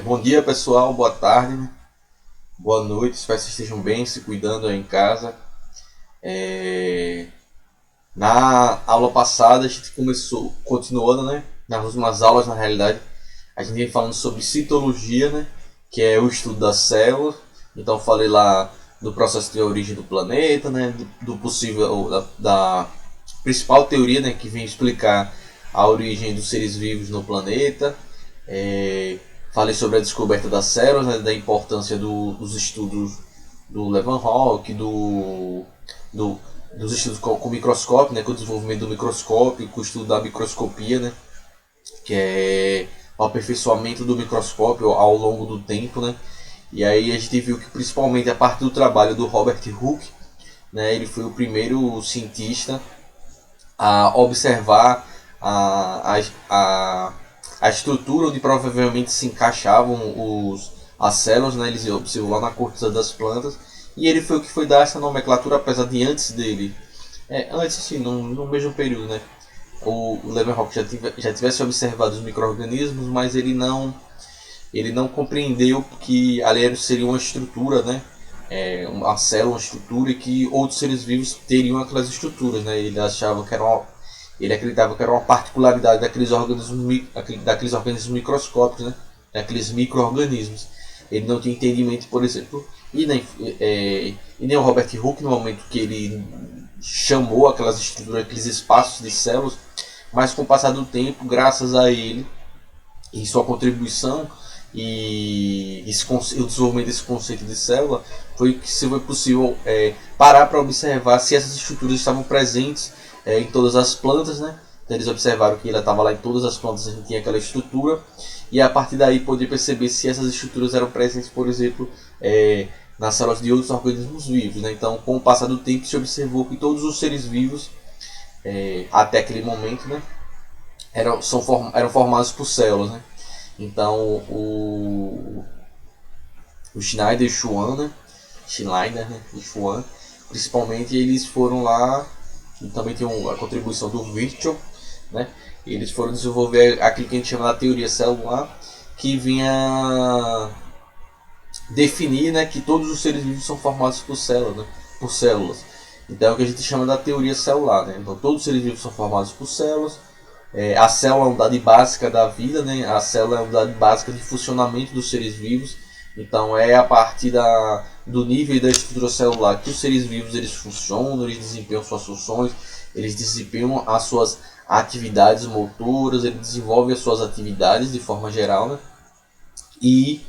Bom dia pessoal, boa tarde, né? Boa noite, espero que vocês estejam bem, se cuidando aí em casa. É, Na aula passada a gente continuando, né? Nas últimas aulas, na realidade, a gente vem falando sobre citologia, né? Que é o estudo das células. Então falei lá do processo de origem do planeta, né? Do possível, da principal teoria, né? Que vem explicar a origem dos seres vivos no planeta. É, Falei sobre a descoberta das células, né, da importância dos estudos do Leeuwenhoek, do, dos estudos com microscópio, né, com o desenvolvimento do microscópio, com o estudo da microscopia, né, que é o aperfeiçoamento do microscópio ao longo do tempo. Né, e aí a gente viu que principalmente a partir do trabalho do Robert Hooke, né, ele foi o primeiro cientista a observar a, a, a, a estrutura onde provavelmente se encaixavam as células, né? Eles observou lá na corteza das plantas, e ele foi o que foi dar essa nomenclatura, apesar de antes dele, antes sim, no mesmo período, né? O Leeuwenhoek já tivesse observado os micro-organismos, mas ele não compreendeu que ali seria uma estrutura, né? Uma célula, uma estrutura, e que outros seres vivos teriam aquelas estruturas, né? Ele acreditava que era uma particularidade daqueles organismos microscópicos, né? Daqueles micro-organismos. Ele não tinha entendimento, por exemplo, e nem o Robert Hooke, no momento que ele chamou aquelas estruturas, aqueles espaços de células, mas com o passar do tempo, graças a ele e sua contribuição o desenvolvimento desse conceito de célula, foi que se foi possível parar para observar se essas estruturas estavam presentes em todas as plantas, né? Então eles observaram que ela estava lá em todas as plantas, a gente tinha aquela estrutura, e a partir daí poder perceber se essas estruturas eram presentes, por exemplo, nas células de outros organismos vivos. Né? Então, com o passar do tempo, se observou que todos os seres vivos, até aquele momento, né, eram formados por células. Né? Então, o Schneider e Schwann, né? Schneider, né? E Schwann, principalmente, eles foram lá, e também tem a contribuição do Virchow, né? Eles foram desenvolver aquilo que a gente chama da teoria celular, que vinha definir, né, que todos os seres vivos são formados por células, né? Por células. Então é o que a gente chama da teoria celular, né? Então todos os seres vivos são formados por células. A célula é uma unidade básica da vida, né? A célula é uma unidade básica de funcionamento dos seres vivos. Então é a partir do nível e da estrutura celular que os seres vivos eles funcionam, eles desempenham suas funções, eles desempenham as suas atividades motoras, eles desenvolvem as suas atividades de forma geral, né? E,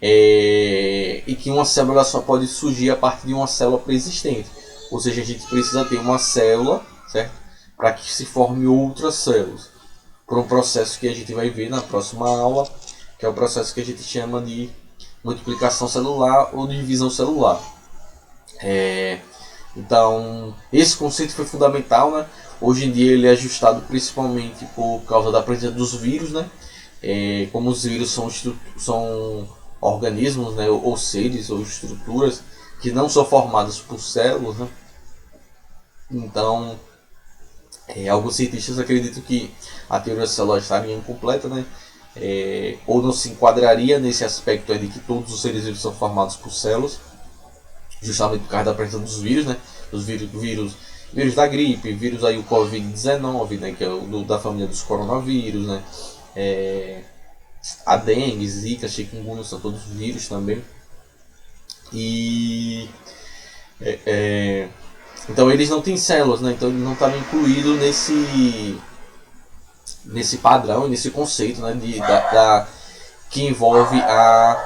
e que uma célula só pode surgir a partir de uma célula pré-existente. Ou seja, a gente precisa ter uma célula, certo? Para que se forme outras células. Por um processo que a gente vai ver na próxima aula, que é o processo que a gente chama de multiplicação celular ou divisão celular. Então, esse conceito foi fundamental, né? Hoje em dia ele é ajustado principalmente por causa da presença dos vírus, né? Como os vírus são organismos, né? Ou seres ou estruturas que não são formadas por células, né? Então, alguns cientistas acreditam que a teoria celular estaria incompleta, né? Ou não se enquadraria nesse aspecto de que todos os seres vivos são formados por células, justamente por causa da presença dos vírus, né? Os vírus da gripe, vírus aí o Covid-19, né? Que é da família dos coronavírus, né? A dengue, zika, chikungunya são todos vírus também. E então eles não têm células, né? Então eles não estavam incluídos nesse padrão, nesse conceito, né? Que envolve a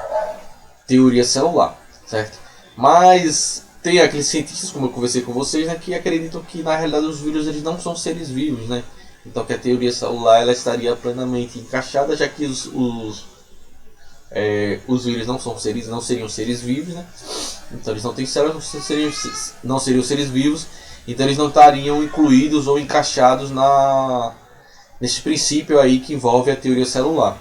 teoria celular, certo? Mas tem aqueles cientistas, como eu conversei com vocês, né, que acreditam que na realidade os vírus eles não são seres vivos, né? Então que a teoria celular ela estaria plenamente encaixada, já que os vírus não seriam seres vivos, né? Então eles não têm células, não seriam seres vivos, então eles não estariam incluídos ou encaixados nesse princípio aí que envolve a teoria celular.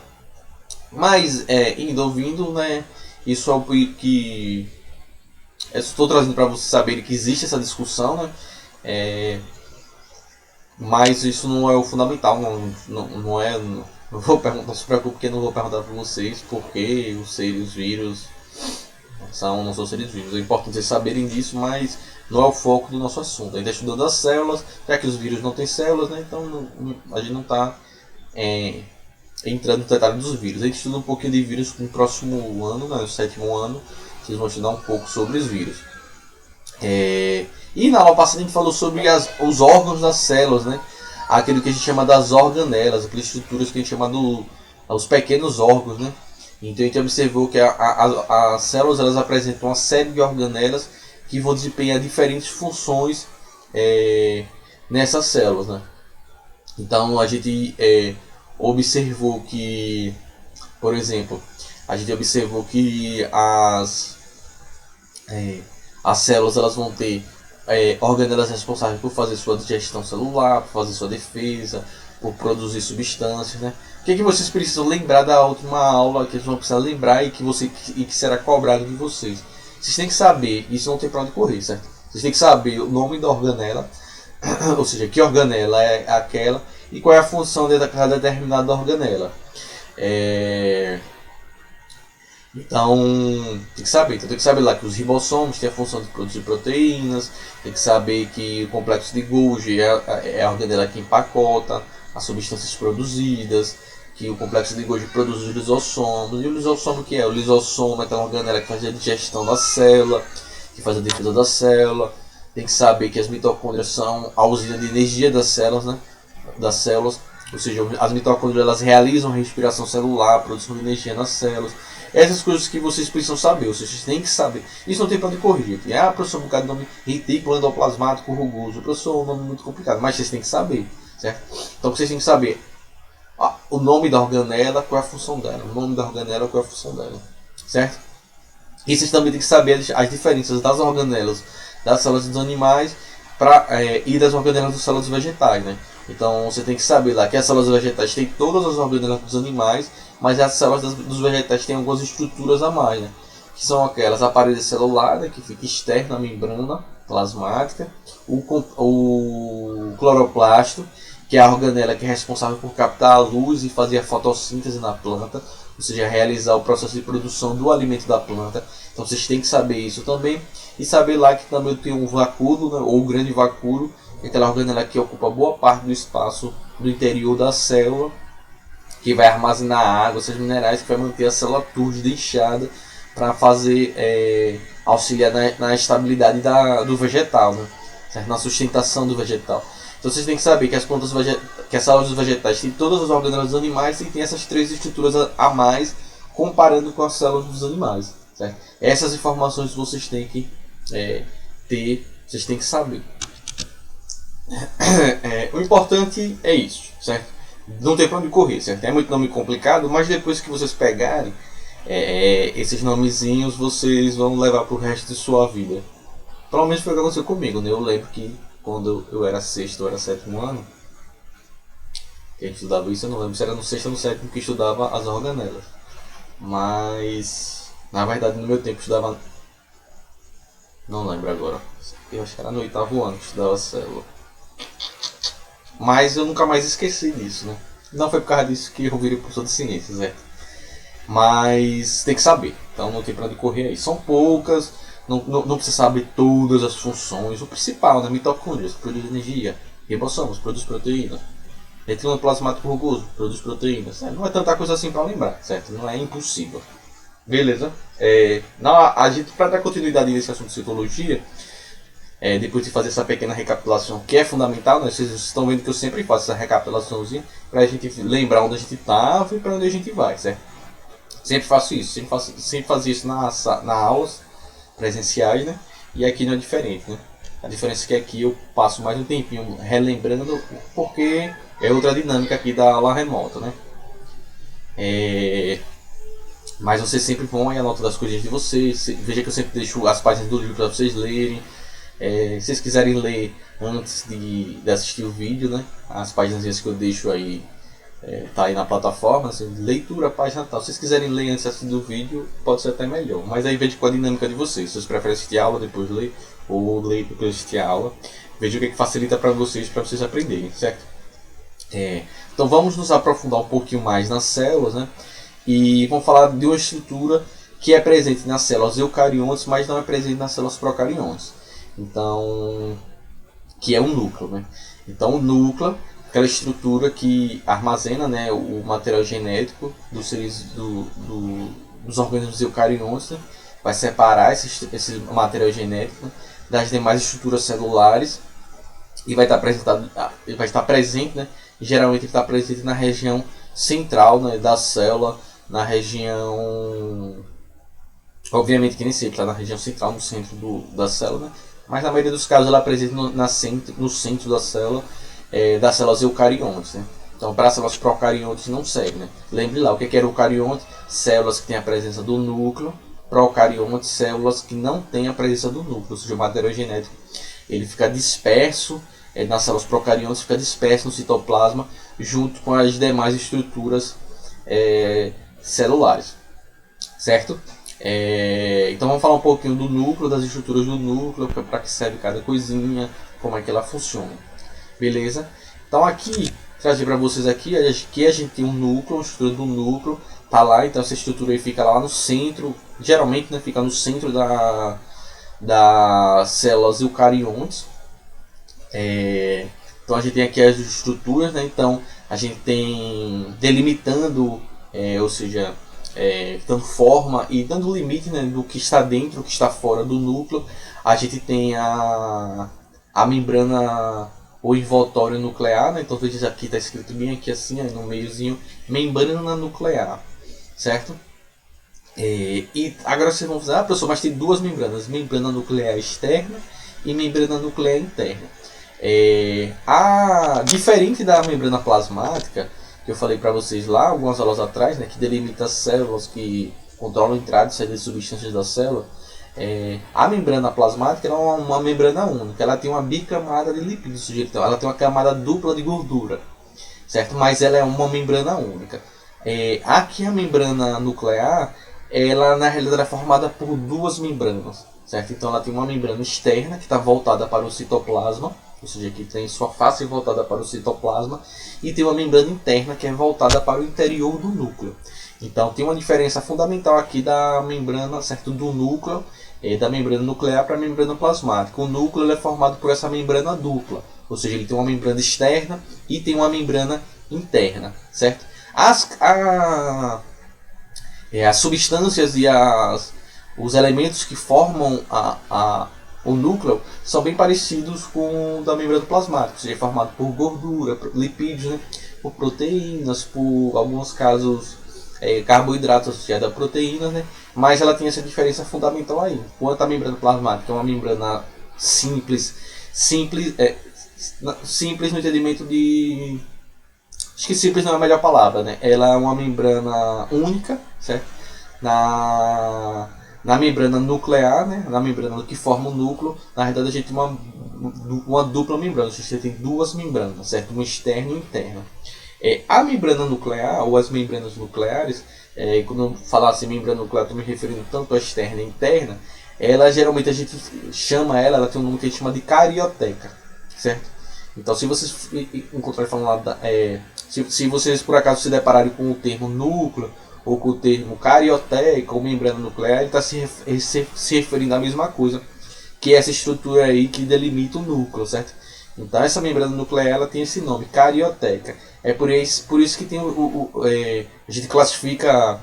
Mas indo ouvindo, né? Isso é o que estou trazendo para vocês saberem que existe essa discussão, né? Mas isso não é o fundamental, não é Não vou perguntar, não se preocupe porque eu não vou perguntar para vocês porque os vírus não são seres vivos. É importante vocês saberem disso, mas não é o foco do nosso assunto. A gente está estudando as células, já que os vírus não têm células, né? Então a gente não está entrando no detalhe dos vírus. A gente estuda um pouquinho de vírus no próximo ano, né, no 7º ano, vocês vão estudar um pouco sobre os vírus. E na aula passada a gente falou sobre os órgãos das células, né? Aquilo que a gente chama das organelas, aquelas estruturas que a gente chama os pequenos órgãos, né? Então a gente observou que as células elas apresentam uma série de organelas que vão desempenhar diferentes funções nessas células, né? Então a gente observou que, por exemplo, as células elas vão ter organelas responsáveis por fazer sua digestão celular, por fazer sua defesa, por produzir substâncias, né? O que vocês precisam lembrar da última aula, que vocês vão precisar lembrar e que será cobrado de vocês? Vocês têm que saber, isso não tem para onde correr, certo? Vocês têm que saber o nome da organela, ou seja, que organela é aquela e qual é a função de cada determinada organela. Então, tem que saber lá que os ribossomos têm a função de produzir proteínas, tem que saber que o complexo de Golgi é a organela que empacota as substâncias produzidas, que o complexo de Golgi produz os lisossomos. E o lisossomo que é? O lisossomo é aquela organela que faz a digestão da célula, que faz a defesa da célula. Tem que saber que as mitocôndrias são a usina de energia das células, né? Ou seja, as mitocôndrias elas realizam a respiração celular, a produção de energia nas células. Essas coisas que vocês precisam saber, ou seja, vocês têm que saber. Isso não tem para onde corrigir. Professor, um bocado de nome retículo endoplasmático rugoso. Professor, é um nome muito complicado, mas vocês têm que saber, certo? Então vocês têm que saber o nome da organela, qual é a função dela. O nome da organela, qual é a função dela, certo? E vocês também têm que saber as diferenças das organelas das células dos animais e das organelas das células vegetais, né? Então você tem que saber lá que as células vegetais têm todas as organelas dos animais, mas as células dos vegetais têm algumas estruturas a mais, né? Que são aquelas a parede celular, né, que fica externa à membrana plasmática, o cloroplasto, que é a organela que é responsável por captar a luz e fazer a fotossíntese na planta, ou seja, realizar o processo de produção do alimento da planta. Então vocês têm que saber isso também. E saber lá que também tem um vacúolo, né, ou um grande vacúolo, aquela organela que ocupa boa parte do espaço do interior da célula, que vai armazenar água, esses minerais que vai manter a célula túrgida e inchada para fazer auxiliar na estabilidade do vegetal, né, certo? Na sustentação do vegetal. Então vocês têm que saber que as células dos vegetais têm todas as organelas dos animais e tem essas três estruturas a mais comparando com as células dos animais, certo? Essas informações vocês têm que ter, vocês têm que saber. O importante é isso, certo? Não tem para onde correr, certo? É muito nome complicado, mas depois que vocês pegarem esses nomezinhos, vocês vão levar para o resto de sua vida. Pelo menos foi o que aconteceu comigo, né? Eu lembro que quando eu era 6º ou era 7º ano, que a gente estudava isso, eu não lembro se era no 6º ou no 7º que estudava as organelas. Mas, na verdade, no meu tempo eu estudava... Não lembro agora. Eu acho que era no 8º ano que estudava a célula. Mas eu nunca mais esqueci disso, né? Não foi por causa disso que eu virei professor de ciências, Mas tem que saber. Então não tem pra onde correr aí. São poucas, não precisa saber todas as funções. O principal, né? Mitocôndrias, produz energia. Ribossomos, produz proteína. Retículo plasmático rugoso, produz proteínas. Não é tanta coisa assim para lembrar, certo? Não é impossível. Beleza? A gente, para dar continuidade nesse assunto de citologia, depois de fazer essa pequena recapitulação que é fundamental, né? Vocês estão vendo que eu sempre faço essa recapitulaçãozinha para a gente lembrar onde a gente estava e para onde a gente vai, certo? Sempre faço isso, sempre fazia isso nas aulas presenciais, né? E aqui não é diferente, né? A diferença é que aqui eu passo mais um tempinho relembrando, porque é outra dinâmica aqui da aula remota, né? Mas vocês sempre vão aí anotando as coisinhas de vocês. Veja que eu sempre deixo as páginas do livro para vocês lerem. Se vocês quiserem ler antes de assistir o vídeo, né? As páginas que eu deixo aí tá aí na plataforma, assim, leitura, página tal. Se vocês quiserem ler antes de assistir o vídeo, pode ser até melhor. Mas aí veja com a dinâmica de vocês. Se vocês preferem assistir a aula depois ler, ou ler depois assistir a aula, veja o que facilita para vocês aprenderem, certo? Então vamos nos aprofundar um pouquinho mais nas células, né? E vamos falar de uma estrutura que é presente nas células eucariontes, mas não é presente nas células procariontes. Então, que é o núcleo, né? Então o núcleo, aquela estrutura que armazena, né, o material genético dos seres dos organismos eucariontes, né? Vai separar esse material genético, né, das demais estruturas celulares e vai estar presente, né? Geralmente ele está presente na região central, né, da célula, na região, obviamente que nem sempre está na região central, no centro da célula, né? Mas na maioria dos casos ela é presente no centro da célula, das células eucariontes, né? Então para as células procariontes não serve, né? Lembre lá, o que é eucarionte? Células que têm a presença do núcleo. Procarionte, células que não têm a presença do núcleo, ou seja, o material genético ele fica disperso, nas células procariontes fica disperso no citoplasma junto com as demais estruturas celulares, certo? Então vamos falar um pouquinho do núcleo, das estruturas do núcleo, para que serve cada coisinha, como é que ela funciona, beleza? Então aqui, trazer para vocês aqui a gente tem um núcleo, uma estrutura do núcleo, tá lá, então essa estrutura aí fica lá no centro, geralmente, né, fica no centro das células eucariontes. Então a gente tem aqui as estruturas, né? Então a gente tem delimitando, ou seja, dando forma e dando limite, né, do que está dentro, do que está fora do núcleo. A gente tem a membrana ou envoltório nuclear, né? Então veja aqui, está escrito bem aqui assim, no meiozinho, membrana nuclear, certo? E agora vocês vão dizer, professor, mas tem duas membranas, membrana nuclear externa e membrana nuclear interna. Diferente da membrana plasmática, que eu falei para vocês lá algumas aulas atrás, né, que delimita as células que controlam a entrada e saída de substâncias da célula, a membrana plasmática é uma membrana única, ela tem uma bicamada de lipídios, então ela tem uma camada dupla de gordura, certo? Mas ela é uma membrana única. Aqui a membrana nuclear, ela na realidade é formada por duas membranas, certo? Então ela tem uma membrana externa que está voltada para o citoplasma, ou seja, que tem sua face voltada para o citoplasma, e tem uma membrana interna que é voltada para o interior do núcleo. Então tem uma diferença fundamental aqui da membrana, certo, do núcleo, da membrana nuclear para a membrana plasmática. O núcleo é formado por essa membrana dupla, ou seja, ele tem uma membrana externa e tem uma membrana interna, certo? As substâncias e os elementos que formam o núcleo são bem parecidos com o da membrana plasmática, ou seja, é formado por gordura, lipídios, né, por proteínas, por alguns casos carboidratos associados a proteínas, né, mas ela tem essa diferença fundamental aí. Enquanto a membrana plasmática é uma membrana simples no entendimento de... Acho que simples não é a melhor palavra, né? Ela é uma membrana única, certo? Na membrana nuclear, né? Na membrana que forma o núcleo, na verdade a gente tem uma dupla membrana, você tem duas membranas, certo? Uma externa e uma interna. A membrana nuclear, ou as membranas nucleares, quando eu falar assim membrana nuclear, estou me referindo tanto à externa e à interna, ela geralmente a gente chama ela tem um nome que a gente chama de carioteca, certo? Então se vocês encontrarem falando lá, se vocês por acaso se depararem com o termo núcleo, ou com o termo carioteca ou membrana nuclear, ele está se referindo à mesma coisa, que é essa estrutura aí que delimita o núcleo, certo? Então essa membrana nuclear ela tem esse nome, carioteca. É por isso que tem a gente classifica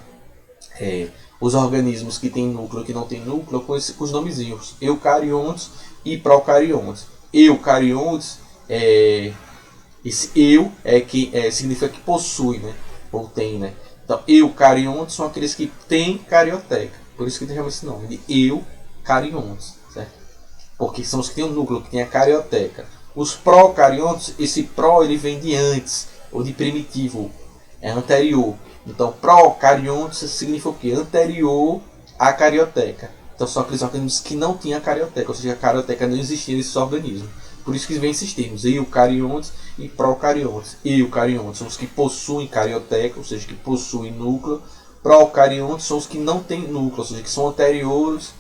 os organismos que tem núcleo e que não tem núcleo com os nomezinhos, eucariontes e procariontes. Eucariontes, esse eu significa que possui, né? Ou tem, né? Então, eucariontes são aqueles que têm carioteca. Por isso que tem esse nome de eucariontes, certo? Porque são os que têm o núcleo, que tem a carioteca. Os procariontes, esse pro ele vem de antes, ou de primitivo, é anterior. Então, procariontes significa o quê? Anterior à carioteca. Então, são aqueles organismos que não tinham a carioteca, ou seja, a carioteca não existia nesses organismos. Por isso que vem esses termos, eucariontes e procariontes. Eucariontes são os que possuem carioteca, ou seja, que possuem núcleo. Procariontes são os que não têm núcleo, ou seja, que são anteriores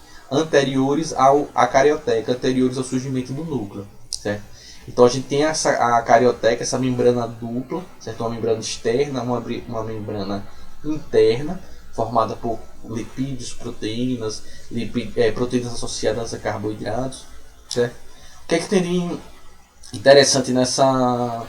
à carioteca, anteriores ao surgimento do núcleo, certo? Então a gente tem a carioteca, essa membrana dupla, certo? Uma membrana externa, uma membrana interna, formada por lipídios, proteínas, proteínas associadas a carboidratos, certo? O que é que tem de interessante nessa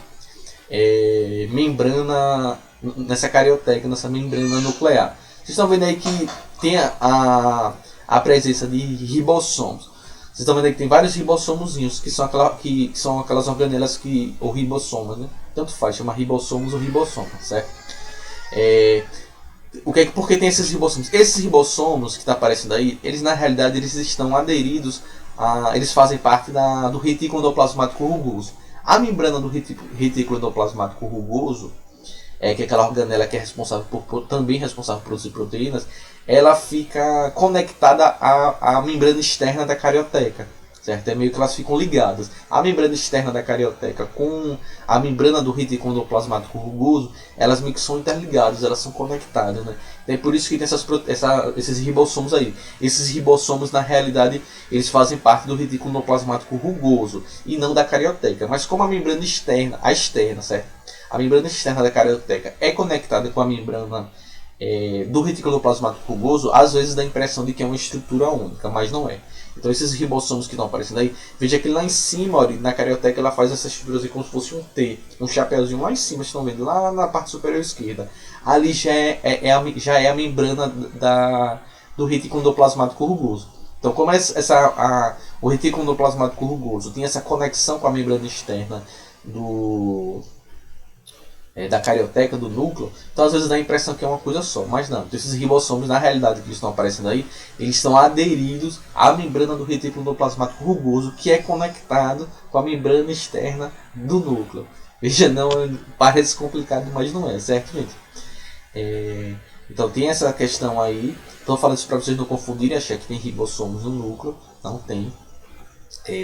membrana, nessa carioteca, nessa membrana nuclear? Vocês estão vendo aí que tem a presença de ribossomos. Vocês estão vendo aí que tem vários ribossomozinhos, que são aquelas organelas ou ribossomas, né? Tanto faz, chama ribossomos ou ribossoma, certo? Por que tem esses ribossomos? Esses ribossomos que está aparecendo aí, eles na realidade eles estão aderidos, eles fazem parte do retículo endoplasmático rugoso. A membrana do retículo endoplasmático rugoso, que é aquela organela que é também responsável por produzir proteínas, ela fica conectada à membrana externa da carioteca, certo? É meio que elas ficam ligadas. A membrana externa da carioteca com a membrana do retículo endoplasmático rugoso, elas meio que são interligadas, elas são conectadas, né? É por isso que tem esses ribossomos aí. Esses ribossomos, na realidade, eles fazem parte do retículo endoplasmático rugoso e não da carioteca. Mas como a membrana externa, certo? A membrana externa da carioteca é conectada com a membrana do retículo endoplasmático rugoso, às vezes dá a impressão de que é uma estrutura única, mas não é. Então esses ribossomos que estão aparecendo aí, veja que lá em cima, olha, na carioteca, ela faz essa estrutura assim, como se fosse um T, um chapéuzinho lá em cima, estão vendo, lá na parte superior esquerda. Ali já é a membrana do retículo endoplasmático rugoso. Então, como o retículo endoplasmático rugoso tem essa conexão com a membrana externa da carioteca, do núcleo, então às vezes dá a impressão que é uma coisa só, mas não. Então, esses ribossomos, na realidade, que estão aparecendo aí, eles estão aderidos à membrana do retículo endoplasmático rugoso, que é conectado com a membrana externa do núcleo. Veja, não parece complicado, mas não é, certo, gente? Então tem essa questão aí. Estou falando isso para vocês não confundirem, achar que tem ribossomos no núcleo. Não tem.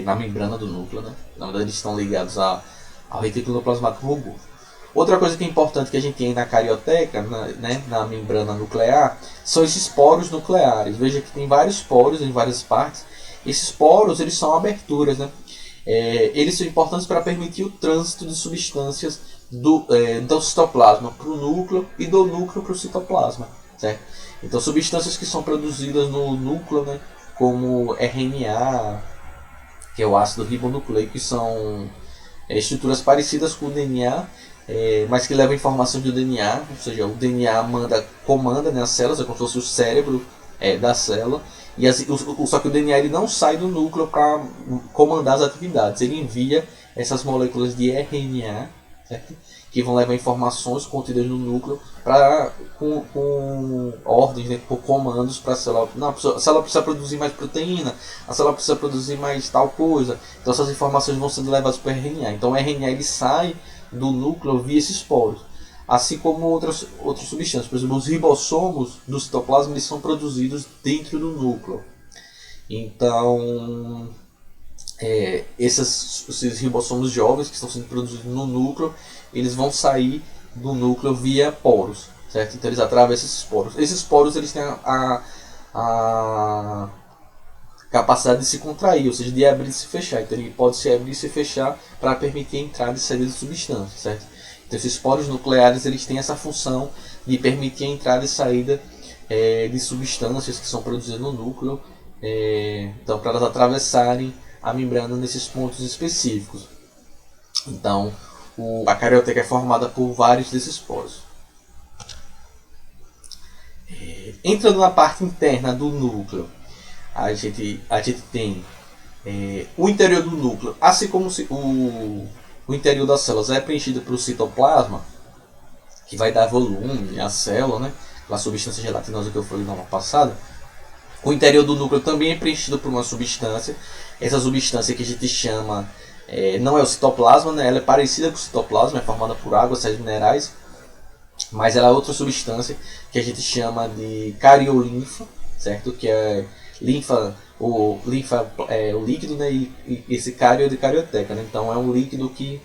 Na membrana do núcleo, né? Na verdade, eles estão ligados ao retículo endoplasmático rugoso. Outra coisa que é importante que a gente tem na carioteca, na membrana nuclear, são esses poros nucleares. Veja que tem vários poros em várias partes. Esses poros, eles são aberturas, né? Eles são importantes para permitir o trânsito de substâncias do citoplasma para o núcleo e do núcleo para o citoplasma, certo? Então, substâncias que são produzidas no núcleo, né, como RNA, que é o ácido ribonucleico, que são estruturas parecidas com o DNA, mas que levam informação do DNA, ou seja, o DNA comanda, né, as células, é como se fosse o cérebro da célula, só que o DNA ele não sai do núcleo para comandar as atividades, ele envia essas moléculas de RNA, certo? Que vão levar informações contidas no núcleo com ordens, né, por comandos para a célula. Não, a célula precisa produzir mais proteína, a célula precisa produzir mais tal coisa. Então essas informações vão sendo levadas para o RNA. Então o RNA ele sai do núcleo via esses poros. Assim como outras substâncias. Por exemplo, os ribossomos do citoplasma eles são produzidos dentro do núcleo. Então, esses ribossomos jovens que estão sendo produzidos no núcleo, eles vão sair do núcleo via poros, certo? Então eles atravessam esses poros. Esses poros eles têm a capacidade de se contrair, ou seja, de abrir e se fechar. Então ele pode se abrir e se fechar para permitir a entrada e saída de substâncias, certo? Então esses poros nucleares eles têm essa função de permitir a entrada e saída de substâncias que são produzidas no núcleo, então para elas atravessarem a membrana nesses pontos específicos. Então a carioteca é formada por vários desses poros. Entrando na parte interna do núcleo, a gente tem o interior do núcleo, assim como o interior das células é preenchido pelo citoplasma, que vai dar volume à célula, né? A substância gelatinosa que eu falei na aula passada. O interior do núcleo também é preenchido por uma substância. Essa substância que a gente chama, não é o citoplasma, né? Ela é parecida com o citoplasma, é formada por água, sais minerais, mas ela é outra substância que a gente chama de cariolinfa, certo? Que é linfa é o líquido, né? E esse cario é de carioteca, né? Então é um líquido que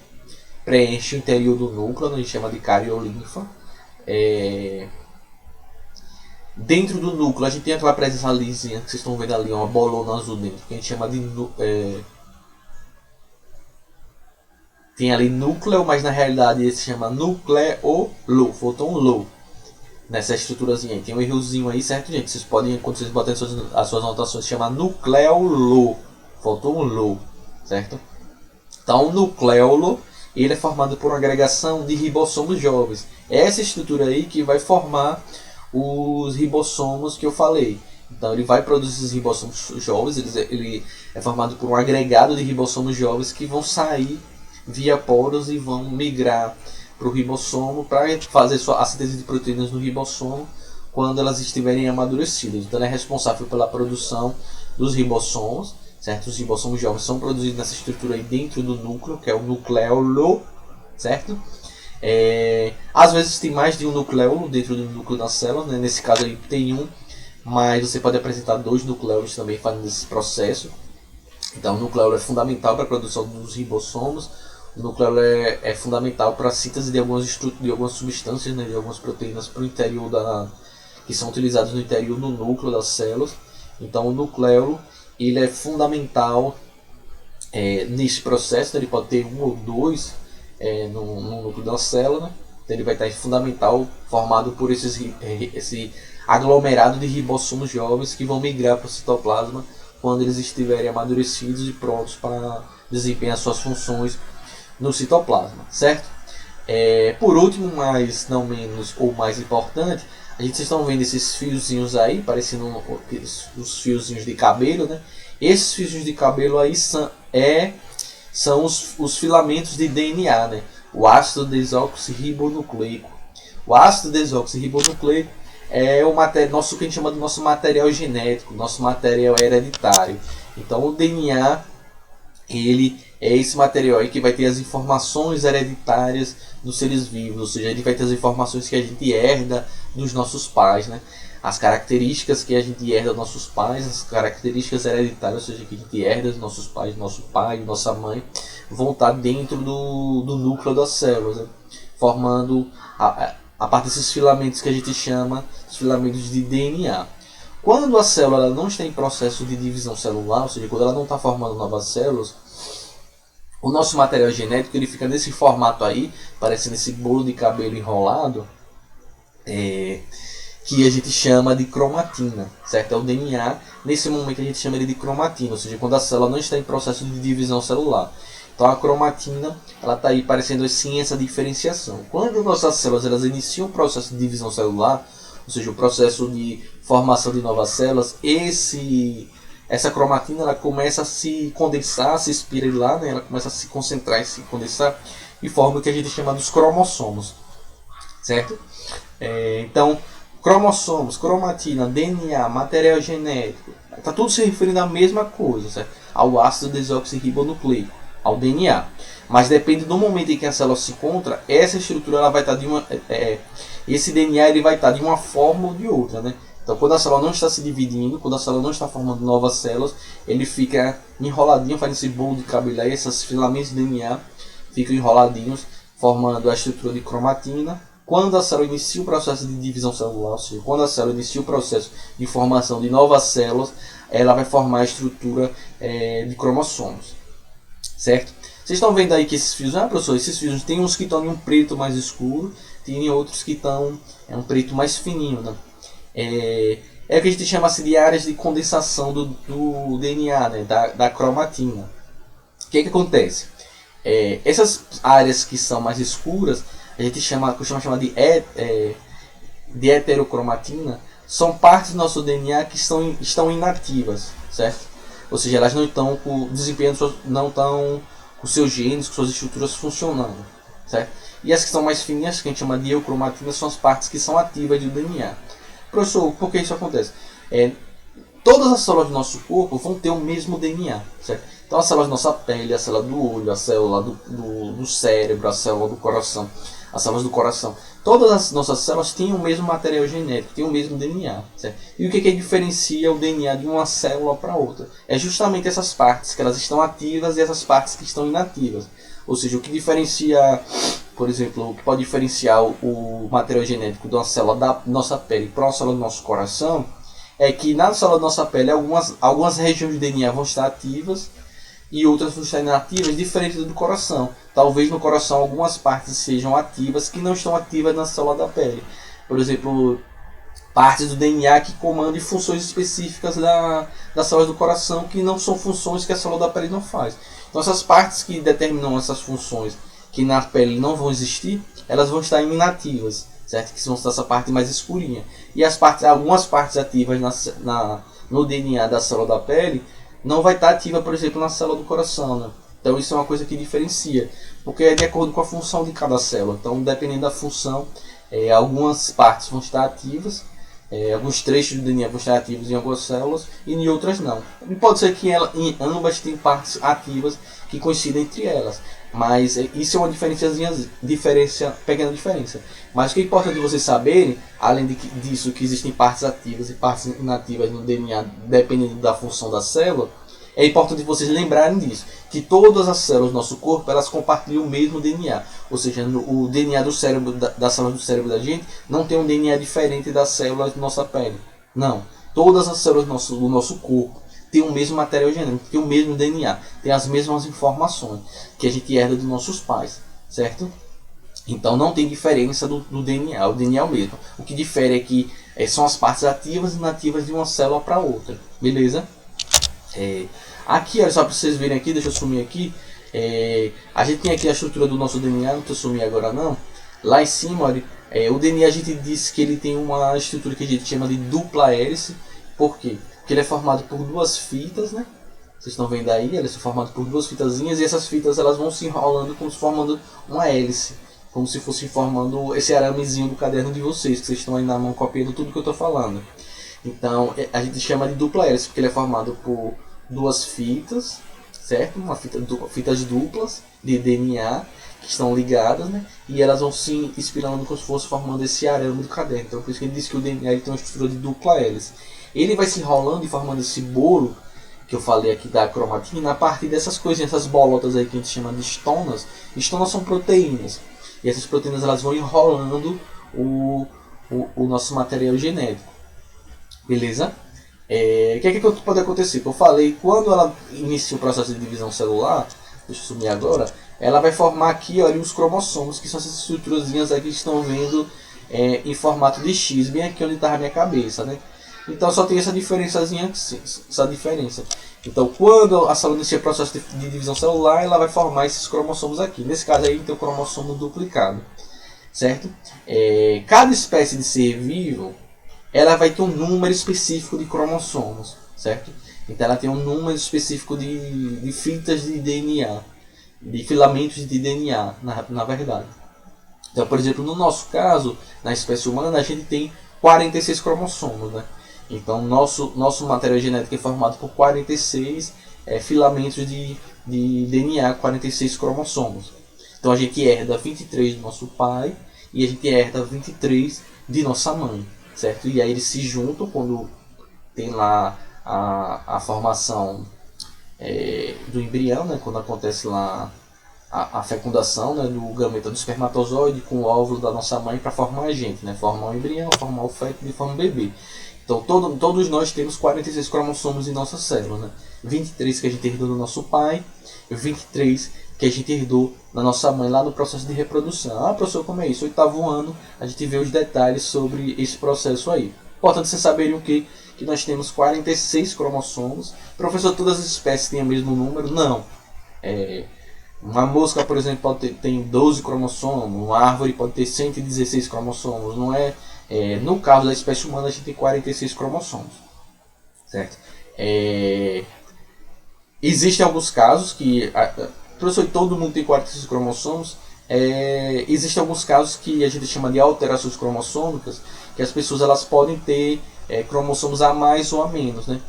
preenche o interior do núcleo, né? A gente chama de cariolinfa. Dentro do núcleo a gente tem aquela presença lisinha que vocês estão vendo ali, uma bolona azul dentro, que a gente chama de tem ali núcleo, mas na realidade ele se chama nucleolo, faltou um lo nessa estruturazinha aí. Tem um errozinho aí, certo, gente? Vocês podem, quando vocês botarem as suas anotações, se chama nucleolo, faltou um lo, certo? Então, o nucleolo, ele é formado por uma agregação de ribossomos jovens. Essa estrutura aí que vai formar os ribossomos que eu falei. Então, ele vai produzir esses ribossomos jovens, ele é formado por um agregado de ribossomos jovens que vão sair via poros e vão migrar para o ribossomo para fazer a síntese de proteínas no ribossomo quando elas estiverem amadurecidas. Então, ele é responsável pela produção dos ribossomos. Certo? Os ribossomos jovens são produzidos nessa estrutura aí dentro do núcleo, que é o nucleolo, certo? Às vezes tem mais de um nucleolo dentro do núcleo da célula, né? Nesse caso aí tem um, mas você pode apresentar 2 nucleolos também fazendo esse processo. Então o nucleolo é fundamental para a produção dos ribossomos, o nucleolo é fundamental para a síntese de algumas substâncias, né? De algumas proteínas para o interior que são utilizadas no interior do núcleo das células. Então o nucleolo ele é fundamental nesse processo, ele pode ter 1 ou 2 no núcleo da célula, então ele vai estar fundamental, formado por esse aglomerado de ribossomos jovens que vão migrar para o citoplasma quando eles estiverem amadurecidos e prontos para desempenhar suas funções no citoplasma, certo? Por último, mas não menos ou mais importante, vocês estão vendo esses fiozinhos aí, parecendo os fiozinhos de cabelo, né? Esses fiozinhos de cabelo aí são os filamentos de DNA, né? O ácido desoxirribonucleico. O ácido desoxirribonucleico é o nosso, que a gente chama do nosso material genético, nosso material hereditário. Então o DNA, ele é esse material aí que vai ter as informações hereditárias dos seres vivos, ou seja, ele vai ter as informações que a gente herda dos nossos pais, né? As características que a gente herda dos nossos pais, as características hereditárias, ou seja, que a gente herda dos nossos pais, nosso pai, nossa mãe, vão estar dentro do núcleo das células, né? Formando a parte desses filamentos que a gente chama de filamentos de DNA. Quando a célula não está em processo de divisão celular, ou seja, quando ela não está formando novas células, o nosso material genético ele fica nesse formato aí, parecendo esse bolo de cabelo enrolado, que a gente chama de cromatina, certo? É o DNA, nesse momento a gente chama ele de cromatina, ou seja, quando a célula não está em processo de divisão celular. Então a cromatina ela está aí parecendo assim essa diferenciação. Quando nossas células elas iniciam o processo de divisão celular, ou seja, o processo de formação de novas células, essa cromatina ela começa a se condensar, se espiralar, né? Ela começa a se concentrar e se condensar e forma o que a gente chama dos cromossomos, certo? Então, cromossomos, cromatina, DNA, material genético, está tudo se referindo à mesma coisa, certo? Ao ácido desoxirribonucleico, ao DNA. Mas depende do momento em que a célula se encontra, essa estrutura ela vai estar esse DNA ele vai estar de uma forma ou de outra, né? Então, quando a célula não está se dividindo, quando a célula não está formando novas células, ele fica enroladinho, fazendo esse bolo de cabelo aí, esses filamentos de DNA ficam enroladinhos, formando a estrutura de cromatina. Quando a célula inicia o processo de divisão celular, ou seja, quando a célula inicia o processo de formação de novas células, ela vai formar a estrutura de cromossomos, certo? Vocês estão vendo aí que esses fios, professor, esses fios tem uns que estão em um preto mais escuro, tem outros que estão um preto mais fininho, né? O que a gente chama assim, de áreas de condensação do DNA, né? da cromatina. O que acontece? Essas áreas que são mais escuras, a gente costuma chamar de heterocromatina, são partes do nosso DNA que estão inativas, certo? Ou seja, elas não estão desempenhando, não estão com seus genes, com suas estruturas funcionando, certo? E as que são mais fininhas, que a gente chama de eucromatina, são as partes que são ativas do DNA. Professor, por que isso acontece? Todas as células do nosso corpo vão ter o mesmo DNA, certo? Então a célula da nossa pele, a célula do olho, a célula do cérebro, a célula do coração, as células do coração, todas as nossas células têm o mesmo material genético, têm o mesmo DNA, certo? E o que diferencia o DNA de uma célula para outra? É justamente essas partes que elas estão ativas e essas partes que estão inativas. Ou seja, o que diferencia, por exemplo, o que pode diferenciar o material genético de uma célula da nossa pele para uma célula do nosso coração é que na célula da nossa pele algumas regiões do DNA vão estar ativas e outras vão estar inativas, diferente do coração. Talvez no coração algumas partes sejam ativas que não estão ativas na célula da pele. Por exemplo, partes do DNA que comandam funções específicas das células do coração, que não são funções que a célula da pele não faz. Então essas partes que determinam essas funções que na pele não vão existir, elas vão estar inativas, certo? Que vão estar essa parte mais escurinha. E algumas partes ativas no DNA da célula da pele não vai estar ativa, por exemplo, na célula do coração, né? Então isso é uma coisa que diferencia, porque é de acordo com a função de cada célula. Então, dependendo da função, algumas partes vão estar ativas, alguns trechos do DNA vão estar ativos em algumas células e em outras não. E pode ser que em ambas tenham partes ativas que coincidem entre elas, mas isso é uma pequena diferença. Mas o que é importante vocês saberem, além disso, que existem partes ativas e partes inativas no DNA, dependendo da função da célula, é importante vocês lembrarem disso, que todas as células do nosso corpo, elas compartilham o mesmo DNA. Ou seja, o DNA do cérebro, das células do cérebro da gente, não tem um DNA diferente das células da nossa pele. Não. Todas as células do nosso corpo têm o mesmo material genético, têm o mesmo DNA, têm as mesmas informações que a gente herda dos nossos pais, certo? Então não tem diferença do DNA, o DNA é o mesmo. O que difere é que são as partes ativas e inativas de uma célula para outra, beleza? Aqui, olha só para vocês verem aqui, deixa eu sumir aqui. A gente tem aqui a estrutura do nosso DNA, não estou sumir agora não. Lá em cima, olha, o DNA a gente diz que ele tem uma estrutura que a gente chama de dupla hélice. Por quê? Porque ele é formado por duas fitas, né? Vocês estão vendo aí, ele é formado por duas fitazinhas e essas fitas elas vão se enrolando como se formando uma hélice. Como se fosse formando esse aramezinho do caderno de vocês, que vocês estão aí na mão copiando tudo que eu estou falando. Então, a gente chama de dupla hélice, porque ele é formado por duas fitas, certo? Fitas duplas de DNA que estão ligadas, né? E elas vão se espiralando como se fosse formando esse arame do caderno. Então, por isso que ele diz que o DNA ele tem uma estrutura de dupla hélice. Ele vai se enrolando e formando esse bolo que eu falei aqui da cromatina a partir dessas coisinhas, essas bolotas aí que a gente chama de estonas. Estonas são proteínas. E essas proteínas elas vão enrolando o nosso material genético. Beleza? O que é que pode acontecer? Eu falei, quando ela inicia o processo de divisão celular, deixa eu sumir agora, ela vai formar aqui, olha, os cromossomos, que são essas estruturazinhas aí que estão vendo em formato de X, bem aqui onde está a minha cabeça, né? Então só tem essa diferençazinha, essa diferença. Então quando a célula inicia o processo de divisão celular, ela vai formar esses cromossomos aqui. Nesse caso aí tem o cromossomo duplicado, certo? Cada espécie de ser vivo, ela vai ter um número específico de cromossomos, certo? Então ela tem um número específico de fitas de DNA, de filamentos de DNA, na verdade. Então, por exemplo, no nosso caso, na espécie humana, a gente tem 46 cromossomos, né? Então, nosso material genético é formado por 46 filamentos de DNA, 46 cromossomos. Então, a gente herda 23 do nosso pai e a gente herda 23 de nossa mãe, certo? E aí eles se juntam quando tem lá a formação do embrião, né? Quando acontece lá a fecundação, né, do gameta do espermatozoide com o óvulo da nossa mãe para formar a gente, né? Formar o embrião, formar o feto e formar o bebê. Então todos nós temos 46 cromossomos em nossa célula, né? 23 que a gente herdou do nosso pai e 23 que a gente herdou da nossa mãe lá no processo de reprodução. Ah, professor, como é isso? 8º ano, a gente vê os detalhes sobre esse processo aí. Importante vocês saberem o que nós temos 46 cromossomos. Professor, todas as espécies têm o mesmo número? Não. Uma mosca, por exemplo, tem 12 cromossomos, uma árvore pode ter 116 cromossomos, não é? No caso da espécie humana, a gente tem 46 cromossomos, certo? Existem alguns casos que, professor, todo mundo tem 46 cromossomos. Existem alguns casos que a gente chama de alterações cromossômicas, que as pessoas elas podem ter cromossomos a mais ou a menos, né?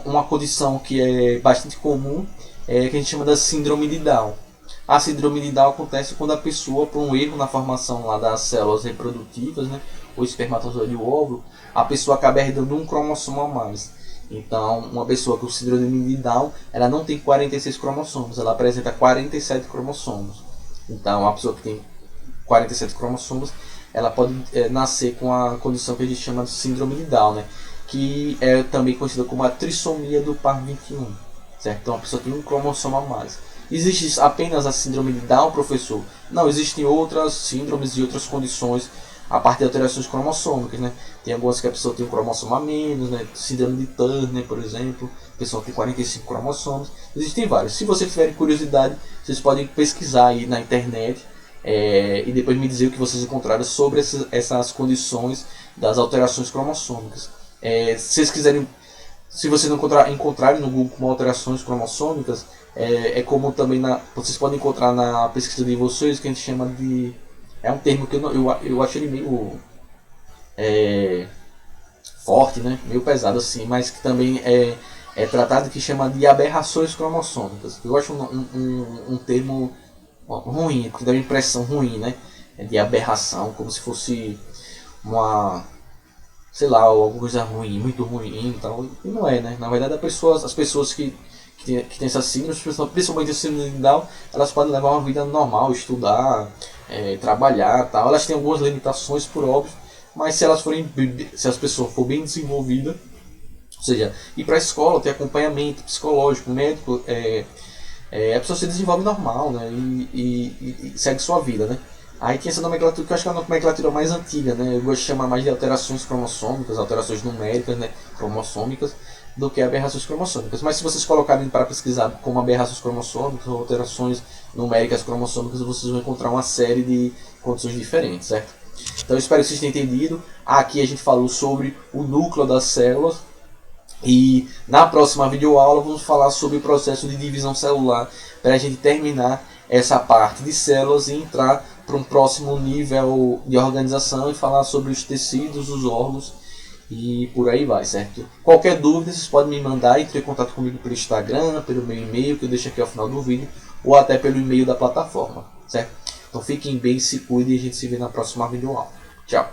Uma condição que é bastante comum que a gente chama da síndrome de Down. A síndrome de Down acontece quando a pessoa, por um erro na formação lá das células reprodutivas, né, o espermatozoide e o óvulo, a pessoa acaba herdando um cromossomo a mais. Então, uma pessoa com síndrome de Down, ela não tem 46 cromossomos, ela apresenta 47 cromossomos. Então, a pessoa que tem 47 cromossomos, ela pode nascer com a condição que a gente chama de síndrome de Down, né, que é também conhecida como a trissomia do par 21. certo? Então a pessoa tem um cromossomo a mais. Existe apenas a síndrome de Down, professor? Não, existem outras síndromes e outras condições a partir de alterações cromossômicas, né? Tem algumas que a pessoa tem um cromossomo a menos, né? Síndrome de Turner, por exemplo, a pessoa tem 45 cromossomos. Existem vários. Se vocês tiverem curiosidade, vocês podem pesquisar aí na internet e depois me dizer o que vocês encontraram sobre essas condições das alterações cromossômicas. Se vocês quiserem, se vocês não encontrarem no Google como alterações cromossômicas, como também vocês podem encontrar na pesquisa de vocês, que a gente chama de... É um termo que eu acho ele meio forte, né? Meio pesado assim, mas que também é tratado, que chama de aberrações cromossômicas. Eu acho um termo ruim, porque dá uma impressão ruim, né? De aberração, como se fosse uma, sei lá, alguma coisa ruim, muito ruim e tal. E não é, né? Na verdade, as pessoas que têm essas síndromes, principalmente a síndrome de Down, elas podem levar uma vida normal, estudar, trabalhar, tal. Elas têm algumas limitações, por óbvio, mas se as pessoas for bem desenvolvidas, ou seja, ir para a escola, ter acompanhamento psicológico, médico, a pessoa se desenvolve normal, né? E segue sua vida, né? Aí tem essa nomenclatura que eu acho que é a nomenclatura mais antiga, né? Eu gosto de chamar mais de alterações cromossômicas, alterações numéricas, né? Cromossômicas, do que aberrações cromossômicas. Mas se vocês colocarem para pesquisar como aberrações cromossômicas ou alterações numéricas cromossômicas, vocês vão encontrar uma série de condições diferentes, certo? Então eu espero que vocês tenham entendido. Aqui a gente falou sobre o núcleo das células. E na próxima videoaula vamos falar sobre o processo de divisão celular, para a gente terminar essa parte de células e entrar para um próximo nível de organização e falar sobre os tecidos, os órgãos e por aí vai, certo? Qualquer dúvida vocês podem me mandar, entre em contato comigo pelo Instagram, pelo meu e-mail que eu deixo aqui ao final do vídeo, ou até pelo e-mail da plataforma, certo? Então fiquem bem, se cuidem e a gente se vê na próxima videoaula. Tchau!